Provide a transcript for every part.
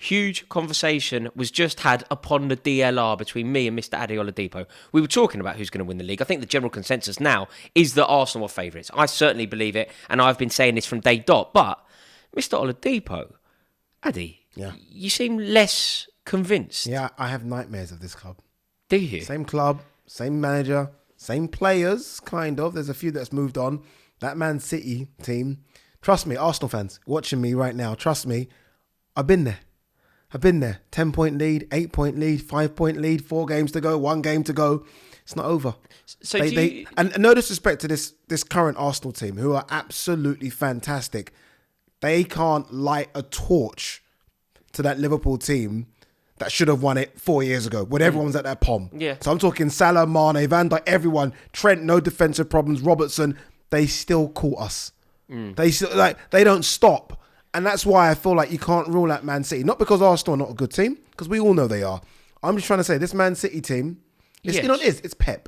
huge conversation was just had upon the DLR between me and Mr. Adi Oladipo. We were talking about who's going to win the league. I think the general consensus now is that Arsenal are favourites. I certainly believe it, and I've been saying this from day dot. But Mr. Oladipo, Adi, you seem less convinced. Yeah, I have nightmares of this club. Do you? Same club, same manager, same players, kind of. There's a few that's moved on. That Man City team, trust me, Arsenal fans watching me right now, trust me, I've been there. 10-point lead, 8-point lead, 5-point lead, 4 games to go, 1 game to go. It's not over. So and no disrespect to this current Arsenal team, who are absolutely fantastic. They can't light a torch to that Liverpool team that should have won it 4 years ago when everyone was at their pom. Yeah. So I'm talking Salah, Mane, Van Dijk, everyone. Trent, no defensive problems. Robertson, they still caught us. They don't stop. And that's why I feel like you can't rule out Man City. Not because Arsenal are not a good team, because we all know they are. I'm just trying to say, this Man City team, it's Pep.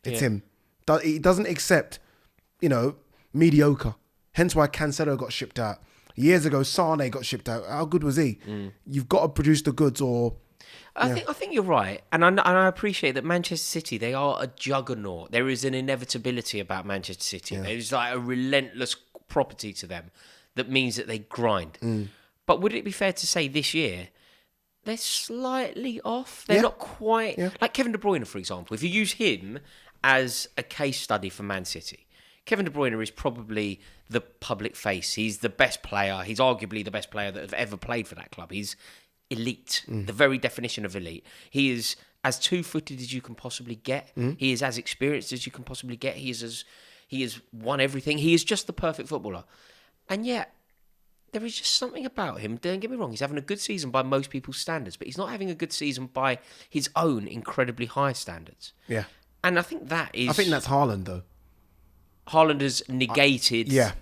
It's him. He doesn't accept, mediocre. Hence why Cancelo got shipped out. Years ago, Sane got shipped out. How good was he? You've got to produce the goods or... I think you're right. And I appreciate that Manchester City, they are a juggernaut. There is an inevitability about Manchester City. Yeah. There's like a relentless property to them that means that they grind. But would it be fair to say this year, they're slightly off? They're not quite... Yeah. Like Kevin De Bruyne, for example. If you use him as a case study for Man City, Kevin De Bruyne is probably the public face. He's the best player. He's arguably the best player that have ever played for that club. He's elite, the very definition of elite. He is as two-footed as you can possibly get. He is as experienced as you can possibly get. He has won everything. He is just the perfect footballer. And yet, there is just something about him. Don't get me wrong, he's having a good season by most people's standards, but he's not having a good season by his own incredibly high standards. Yeah. And I think that's Haaland, though. Haaland has negated De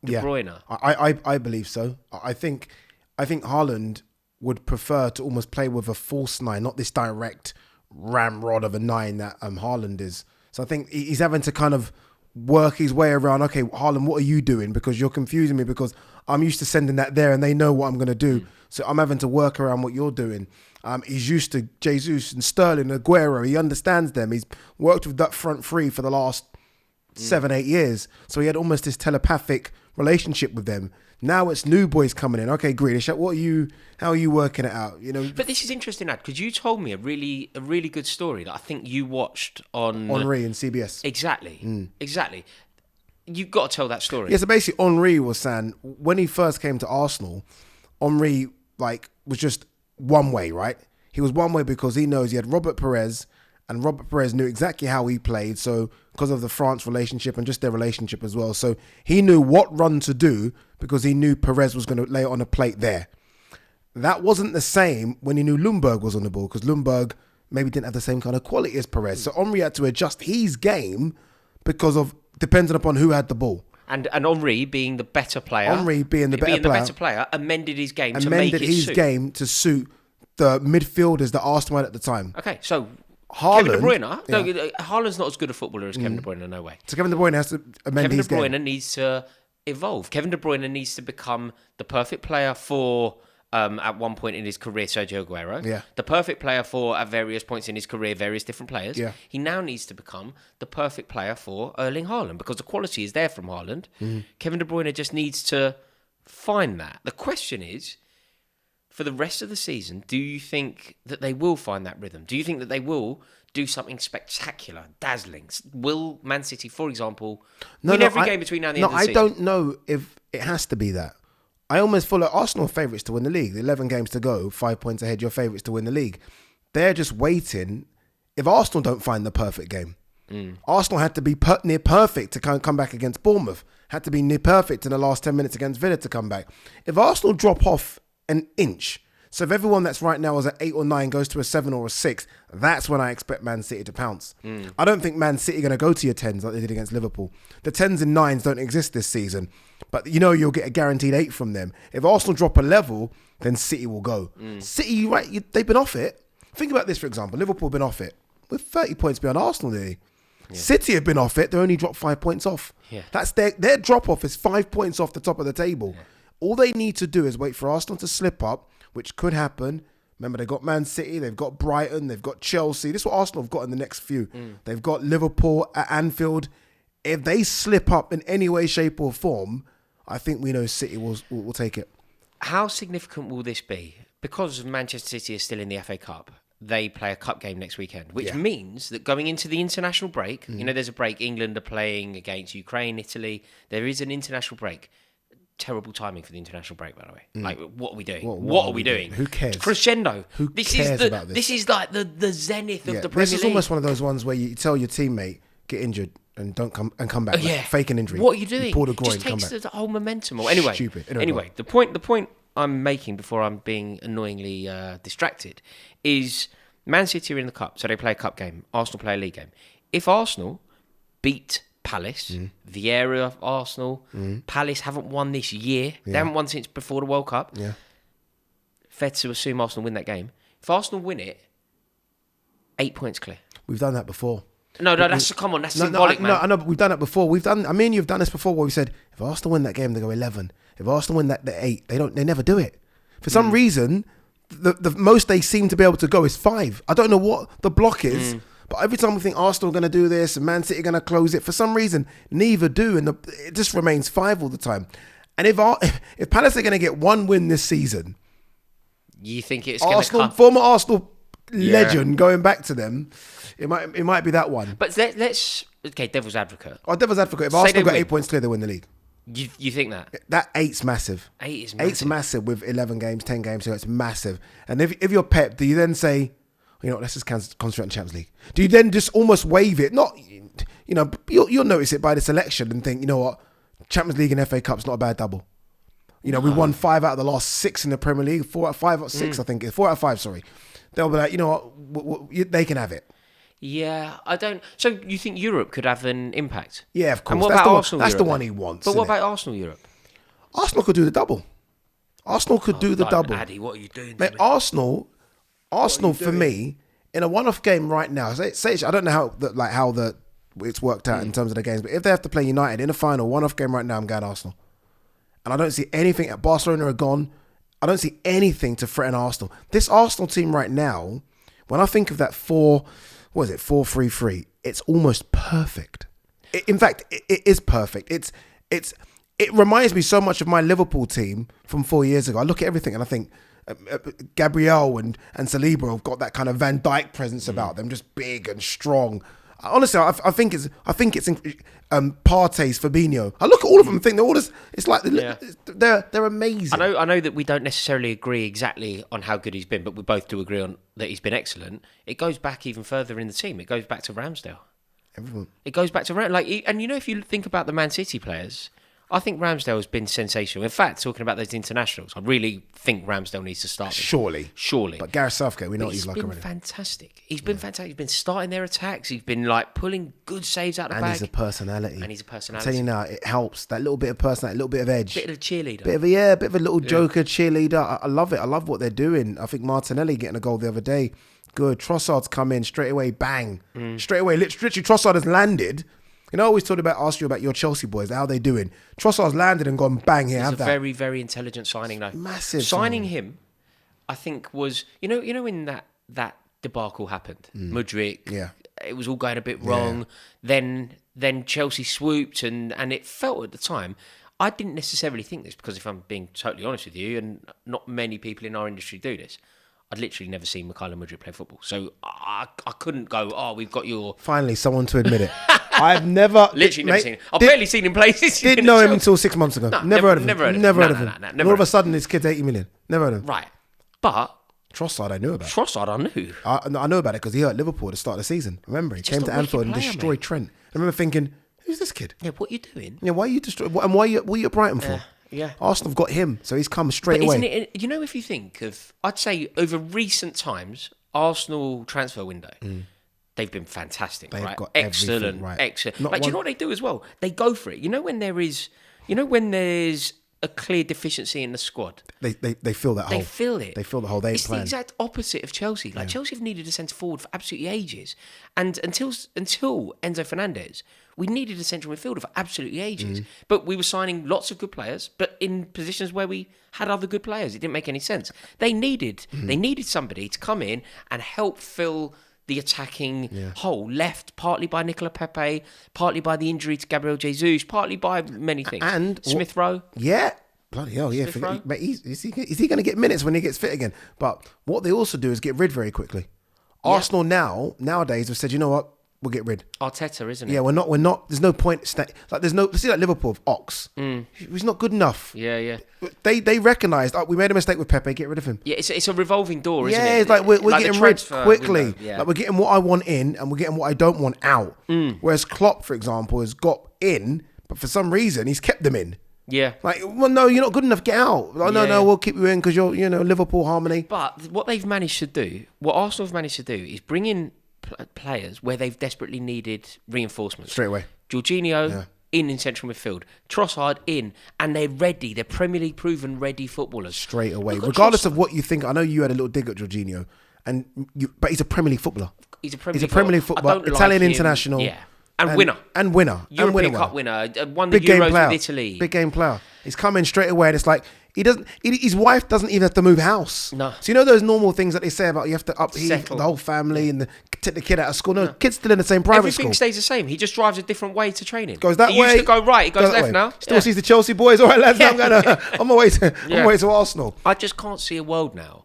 Bruyne. I believe so. I think Haaland would prefer to almost play with a false 9, not this direct ramrod of a 9 that Haaland is. So I think he's having to kind of work his way around, okay, Haaland, what are you doing? Because you're confusing me because I'm used to sending that there and they know what I'm going to do. So I'm having to work around what you're doing. He's used to Jesus and Sterling, Aguero. He understands them. He's worked with that front three for the last 7-8 years. So he had almost this telepathic relationship with them. Now it's new boys coming in. Okay, Grealish, how are you working it out? But this is interesting, Ad, because you told me a really good story that I think you watched on Henry and CBS. Exactly. You've got to tell that story. Yeah, so basically Henry was saying when he first came to Arsenal, Henry was just one way, right? He was one way because he knows he had Robert Perez, and Robert Perez knew exactly how he played. So because of the France relationship and just their relationship as well. So he knew what run to do because he knew Perez was going to lay it on a plate there. That wasn't the same when he knew Ljungberg was on the ball because Ljungberg maybe didn't have the same kind of quality as Perez. So Henry had to adjust his game because of depending upon who had the ball. And Henry being the better player. Henry being the better player, amended his game game to suit the midfielders that Arsenal had at the time. Okay, so Haaland, Kevin De Bruyne, Haaland's not as good a footballer as Kevin De Bruyne, no way. So Kevin De Bruyne has to amend his game. Kevin De Bruyne needs to evolve. Kevin De Bruyne needs to become the perfect player for, at one point in his career, Sergio Aguero. Yeah. The perfect player for, at various points in his career, various different players. Yeah. He now needs to become the perfect player for Erling Haaland because the quality is there from Haaland. Kevin De Bruyne just needs to find that. The question is, for the rest of the season, do you think that they will find that rhythm? Do you think that they will do something spectacular, dazzling? Will Man City, for example, win every game between now and the end of the season? No, I don't know if it has to be that. I almost feel like Arsenal are favourites to win the league. 11 games to go, 5 points ahead, you're favourites to win the league. They're just waiting. If Arsenal don't find the perfect game, Arsenal had to be near perfect to come back against Bournemouth. Had to be near perfect in the last 10 minutes against Villa to come back. If Arsenal drop off an inch, so if everyone that's right now is at 8 or 9 goes to a 7 or a 6, that's when I expect Man City to pounce. I don't think Man City are going to go to your 10s like they did against Liverpool. The 10s and 9s don't exist this season, but you'll get a guaranteed 8 from them. If Arsenal drop a level, then City will go. City, right, they've been off it. Think about this, for example. Liverpool have been off it. We're 30 points behind Arsenal, nearly. Yeah. City have been off it. They only dropped 5 points off. Yeah. That's their drop-off is 5 points off the top of the table. Yeah. All they need to do is wait for Arsenal to slip up, which could happen. Remember, they've got Man City, they've got Brighton, they've got Chelsea. This is what Arsenal have got in the next few. They've got Liverpool at Anfield. If they slip up in any way, shape or form, I think we know City will take it. How significant will this be? Because Manchester City is still in the FA Cup, they play a cup game next weekend, which means that going into the international break, there's a break. England are playing against Ukraine, Italy. There is an international break. Terrible timing for the international break, by the way. Like, what are we doing? What are we doing? Who cares? Crescendo. Who cares about this? This is like the zenith of the Premier League. This is almost one of those ones where you tell your teammate, get injured and don't come back. Like, fake an injury. What are you doing? You pull the groin, just takes come back. the whole momentum. Anyway, Stupid. Anyway, the point I'm making before I'm being annoyingly distracted is Man City are in the cup, so they play a cup game. Arsenal play a league game. If Arsenal beat Palace, Vieira of Arsenal, Palace haven't won this year. They haven't won since before the World Cup. Yeah. Fair to assume Arsenal win that game. If Arsenal win it, 8 points clear. We've done that before. No, that's symbolic, man. I know, but we've done it before. I mean, you've done this before where we said, if Arsenal win that game, they go 11. If Arsenal win that, they're 8. They never do it. For some reason, the most they seem to be able to go is 5. I don't know what the block is. But every time we think Arsenal are going to do this and Man City are going to close it, for some reason, neither do. And it just remains 5 all the time. And if Palace are going to get one win this season, you think it's going to come? Former Arsenal legend going back to them, it might be that one. But let's devil's advocate. Devil's advocate. If Arsenal got 8 points clear, they win the league. You think that? That 8's massive. 8 is massive. 8's massive with 11 games, 10 games, so it's massive. And if you're Pep, do you then say, you know, let's just concentrate on the Champions League? Do you then just almost waive it? Not, you know, you'll notice it by the selection and think, you know what, Champions League and FA Cup's not a bad double. You know, we won 5 out of the last 6 in the Premier League, 4 out of 5 or 6, I think. 4 out of 5, sorry. They'll be like, you know what, they can have it. Yeah, I don't. So you think Europe could have an impact? Yeah, of course. And what about Arsenal That's Europe, the one he wants. But what about Arsenal Europe? Arsenal could do the double. Arsenal could do the double. Addy, what are you doing? Mate, Arsenal for me, in a one-off game right now, say I don't know how it's worked out in terms of the games, but if they have to play United in a final one-off game right now, I'm going Arsenal. And I don't see anything. Barcelona are gone. I don't see anything to threaten Arsenal. This Arsenal team right now, when I think of that 4-3-3, it's almost perfect. In fact, it is perfect. It reminds me so much of my Liverpool team from 4 years ago. I look at everything and I think Gabriel and Saliba have got that kind of Van Dijk presence about them, just big and strong. Honestly, I think it's Partey's, Fabinho. I look at all of them and think they're all this. It's like they're amazing. I know that we don't necessarily agree exactly on how good he's been, but we both do agree on that he's been excellent. It goes back even further in the team. It goes back to Ramsdale. Everyone. It goes back to and you know, if you think about the Man City players, I think Ramsdale has been sensational. In fact, talking about those internationals, I really think Ramsdale needs to start. Surely. But Gareth Southgate, we know what he's like already. He's been fantastic. He's been starting their attacks. He's been like pulling good saves out of the bag. And he's a personality. I'm telling you now, it helps. That little bit of personality, a little bit of edge. Bit of a cheerleader. Bit of a little joker cheerleader. I love it. I love what they're doing. I think Martinelli getting a goal the other day. Good. Trossard's come in straight away. Bang. Straight away. Literally, Trossard has landed. You know, I always ask you about your Chelsea boys. How are they doing? Trossard's landed and gone bang here. It's a very, very intelligent signing, though. Massive signing him. I think was you know when that debacle happened, Mudryk. Yeah, it was all going a bit wrong. Yeah. Then Chelsea swooped and it felt at the time. I didn't necessarily think this because if I'm being totally honest with you, and not many people in our industry do this, I'd literally never seen Mikhailo Mudryk play football. So I couldn't go, oh, we've got your... Finally, someone to admit it. I've never... Literally never seen him. I've barely seen him play this year. Didn't know him until 6 months ago. No, never heard of him. Never heard of him. And all of a sudden, this kid's 80 million. Never heard of him. Right. But... Trossard, I knew about. Trossard, I knew. I know about it because he hurt Liverpool at the start of the season. Remember, he came to Anfield and destroyed Trent. I remember thinking, who's this kid? Yeah, what are you doing? Yeah, why are you destroying... And why are you at Brighton for? Yeah. Arsenal have got him, so he's come straight away. Isn't it, you know, if you think of... I'd say over recent times, Arsenal transfer window... They've been fantastic, They've right? got Excellent. Right. Excellent. Like, do you know what they do as well? They go for it. You know when there's a clear deficiency in the squad. They feel that hole. They feel it. They feel the hole. They ain't It's playing. the exact opposite of Chelsea. Like Chelsea have needed a centre forward for absolutely ages, and until Enzo Fernandez, we needed a central midfielder for absolutely ages. But we were signing lots of good players, but in positions where we had other good players. It didn't make any sense. They needed somebody to come in and help fill the attacking hole, left partly by Nicola Pepe, partly by the injury to Gabriel Jesus, partly by many things. And Smith Rowe. Yeah. Bloody hell, yeah. Mate, is he going to get minutes when he gets fit again? But what they also do is get rid very quickly. Yeah. Arsenal nowadays have said, you know what? We'll get rid. Arteta, isn't it? Yeah, we're not. There's no point. Let's see like Liverpool of Ox. He's not good enough. Yeah. They recognised, we made a mistake with Pepe, get rid of him. Yeah, it's a revolving door, isn't it? Yeah, it's like we're like getting rid quickly. Window, yeah. Like we're getting what I want in and we're getting what I don't want out. Whereas Klopp, for example, has got in, but for some reason he's kept them in. Yeah. Like, well, no, you're not good enough. Get out. Like, no, we'll keep you in because you're, Liverpool harmony. But what Arsenal have managed to do is bring in players where they've desperately needed reinforcements. Straight away. Jorginho in central midfield. Trossard in. And they're ready. They're Premier League proven ready footballers. Straight away. Regardless of what you think. I know you had a little dig at Jorginho. But he's a Premier League footballer. He's a Premier League footballer. Italian international. Yeah. And winner. European Cup winner. Won the Euros with Italy. Big game player. He's coming straight away and it's like, his wife doesn't even have to move house. No. So those normal things that they say about you have to upheave the whole family and take the kid out of school. No, kid's still in the same private school. Everything stays the same. He just drives a different way to training. Goes that way. He used to go right. He goes left now. Still sees the Chelsea boys. All right, lads. I'm on my way to Arsenal. I just can't see a world now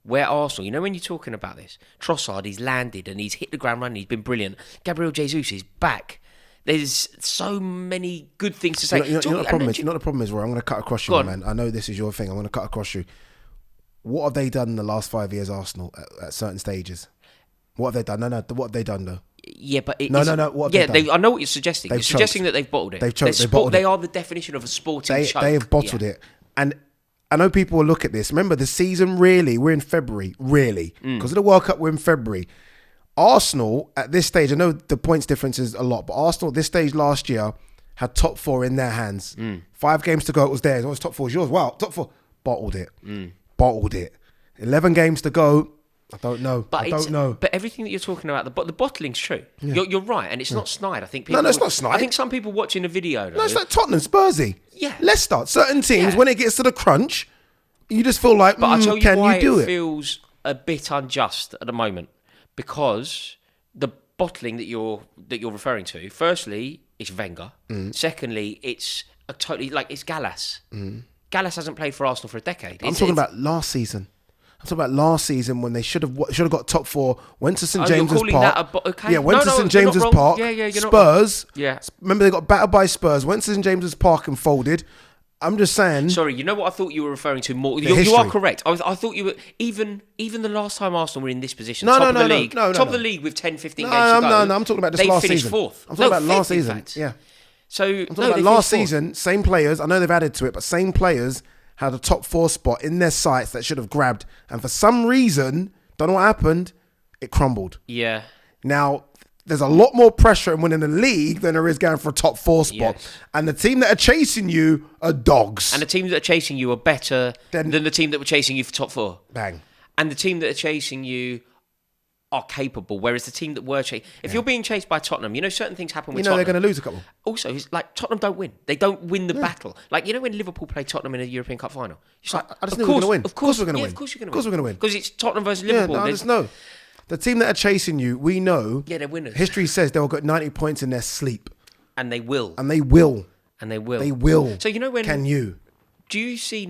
where Arsenal, when you're talking about this, Trossard, he's landed and he's hit the ground running. He's been brilliant. Gabriel Jesus is back. There's so many good things to say. You know the problem is, Rory, I'm going to cut across you, man. I know this is your thing. I'm going to cut across you. What have they done in the last 5 years, Arsenal, at certain stages? What have they done? No. What have they done, though? Yeah, but no. What have they done? I know what you're suggesting. You're suggesting that they've bottled it. They've choked. They are the definition of a sporting choke. They have bottled it. And I know people will look at this. Remember, the season we're in February, because of the World Cup, we're in February. Arsenal, at this stage, I know the points difference is a lot, but Arsenal at this stage last year had top 4 in their hands. 5 games to go, it was theirs. It was top 4 is yours. Wow, top 4. Bottled it. 11 games to go. I don't know. But everything that you're talking about, the bottling's true. Yeah. You're right, and it's not snide. I think people. No, it's not snide. I think some people watching the video. No, it's like Tottenham, Spursy. Yeah. Let's start. Certain teams, when it gets to the crunch, you just feel like, but I'll tell you can why you do it? It feels a bit unjust at the moment. Because the bottling that you're referring to, firstly, it's Wenger. Secondly, it's it's Gallas. Gallas hasn't played for Arsenal for a decade. I'm talking about last season. When they should have got top 4. Went to St James's Park. Went to St James's Park. Spurs. Remember they got battered by Spurs. Went to St James's Park and folded. I'm just saying. Sorry, you know what I thought you were referring to more? You are correct. I thought you were even the last time Arsenal were in this position, top of the league with 10, 15 games to go. No, I'm talking about this last season. They finished 4th. I'm talking about last season. Yeah. So I'm talking about last season. Same players. I know they've added to it, but same players had a top 4 spot in their sights that should have grabbed, and for some reason, don't know what happened. It crumbled. Yeah. Now, there's a lot more pressure in winning the league than there is going for a top 4 spot. Yes. And the team that are chasing you are dogs. And the teams that are chasing you are better than the team that were chasing you for top 4. Bang. And the team that are chasing you are capable, whereas the team that were chasing... If you're being chased by Tottenham, certain things happen with Tottenham. They're going to lose a couple. Also, it's like Tottenham don't win. They don't win the battle. Like, when Liverpool played Tottenham in a European Cup final? I just knew we were going to win. Of course we're going to win. Of course we're going to win. Because it's Tottenham versus Liverpool. I just know. The team that are chasing you, we know. Yeah, they're winners. History says they'll get 90 points in their sleep. And they will. They will. So, when... Can you? Do you see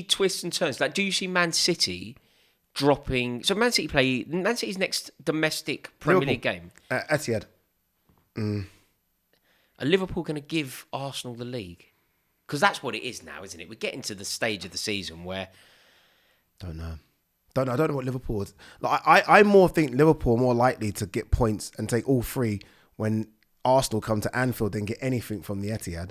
twists and turns? Like, do you see Man City dropping... So, Man City's next domestic Premier League game. Etihad. Are Liverpool going to give Arsenal the league? Because that's what it is now, isn't it? We're getting to the stage of the season where... Don't know. I don't know what Liverpool is. Like, I more think Liverpool are more likely to get points and take all 3 when Arsenal come to Anfield and get anything from the Etihad.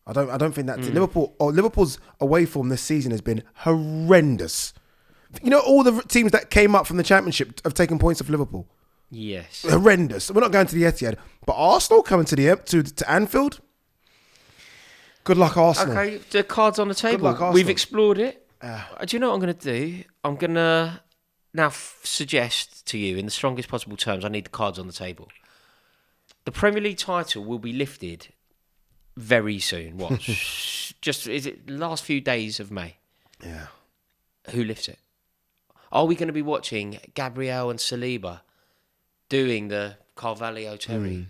I don't think that Liverpool's away form this season has been horrendous. All the teams that came up from the Championship have taken points off Liverpool. Yes, horrendous. We're not going to the Etihad, but Arsenal coming to to Anfield. Good luck, Arsenal. Okay, the cards on the table. luck, Arsenal. We've explored it. Do you know what I'm going to do? I'm going to now suggest to you, in the strongest possible terms, I need the cards on the table. The Premier League title will be lifted very soon. What? Is it the last few days of May? Yeah. Who lifts it? Are we going to be watching Gabriel and Saliba doing the Carvalho Terry?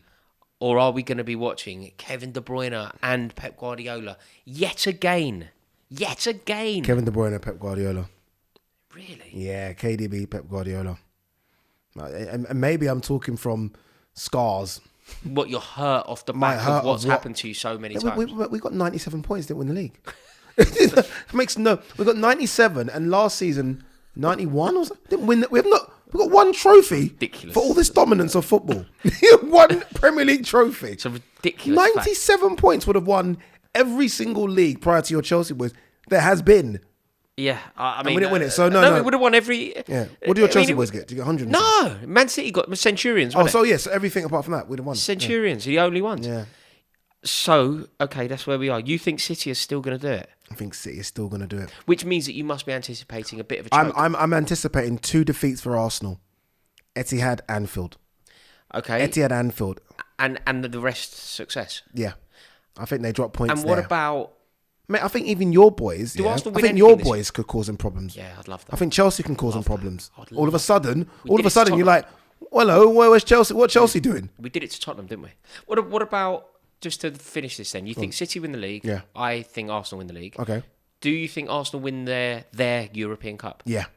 Or are we going to be watching Kevin De Bruyne and Pep Guardiola yet again? Kevin De Bruyne, Pep Guardiola. Really? Yeah, KDB, Pep Guardiola. And maybe I'm talking from scars. What, you're hurt off the back of what's happened to you so many times? We got 97 points, didn't win the league. It makes no... We got 97 and last season 91 or something. Didn't win. We've got one trophy. Ridiculous. For all this dominance of football. One Premier League trophy. It's a ridiculous 97 points would have won every single league prior to your Chelsea boys. There has been. Yeah, I mean... we didn't win it, so no. We would have won every... Yeah. What do your Chelsea boys get? Do you get 100? No, Man City got Centurions, wasn't it? So yes, everything apart from that, we'd have won. Centurions, the only ones. Yeah. So, okay, that's where we are. You think City is still going to do it? I think City is still going to do it. Which means that you must be anticipating a bit of a choke. I'm anticipating 2 defeats for Arsenal. Etihad, Anfield. Okay. Etihad, Anfield. And the rest success. Yeah. I think they drop points And what there. about... Mate, I think even your boys, Do Arsenal I win think anything your this boys could cause them problems. Yeah, I'd love that. I think Chelsea can cause them problems. I'd All of a love sudden, We did it to you're like, well, hello, where's Chelsea? What Chelsea doing? We did it to Tottenham, didn't we? What about... Just to finish this then, you think City win the league? Yeah. I think Arsenal win the league. Okay. Do you think Arsenal win their European Cup? Yeah.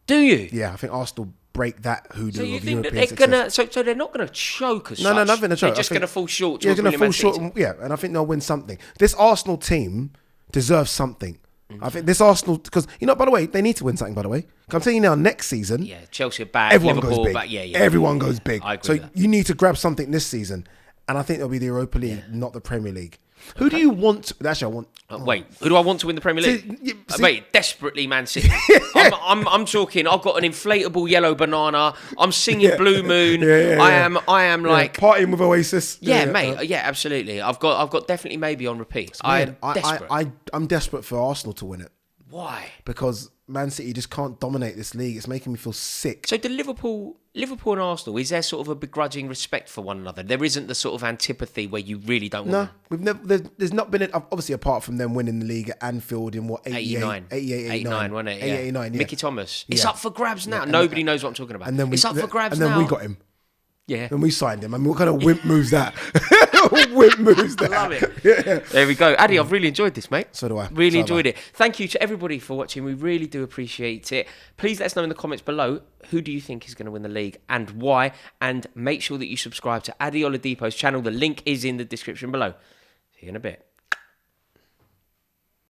Do you? Yeah, I think Arsenal break that hoodoo So you of think that European they're success. so they're not gonna choke as No, such? nothing to choke. They're just gonna fall short. Yeah, Towards going to winning fall Man short. City. Yeah, and I think they'll win something. This Arsenal team deserves something. I think this Arsenal, because, by the way, they need to win something, by the way. I'm telling you now, next season, Yeah, Chelsea are bad. everyone Liverpool goes big. bad. Yeah. Everyone goes big. I agree So with that. you need to grab something this season. And I think it'll be the Europa League, not the Premier League. Who do you want to... Actually, I want... Wait, who do I want to win the Premier League? See- Wait, desperately Man City. I'm talking. I've got an inflatable yellow banana. I'm singing Blue Moon. I am like partying with Oasis. mate. Yeah, absolutely. I've got definitely maybe on repeat. I'm desperate. I'm desperate for Arsenal to win it Why? because Man City just can't dominate this league. It's making me feel sick. So the Liverpool and Arsenal, is there sort of a begrudging respect for one another? There isn't the sort of antipathy where you really don't want No, we've never. There's not been obviously apart from them winning the league at Anfield in what 89, 89, wasn't it? 89. Yeah. Mickey Thomas. It's Yeah. up for grabs now. and Nobody knows what I'm talking about. And then it's up for grabs and then now. we got him. Yeah. And we signed him. I mean, what kind of wimp moves that? Wimp moves that. Love it. There we go. Addy, I've really enjoyed this, mate. So do I. Really So enjoyed it. Thank you to everybody for watching. We really do appreciate it. Please let us know in the comments below, who do you think is going to win the league and why? And make sure that you subscribe to Addy Oladipo's channel. The link is in the description below. See you in a bit.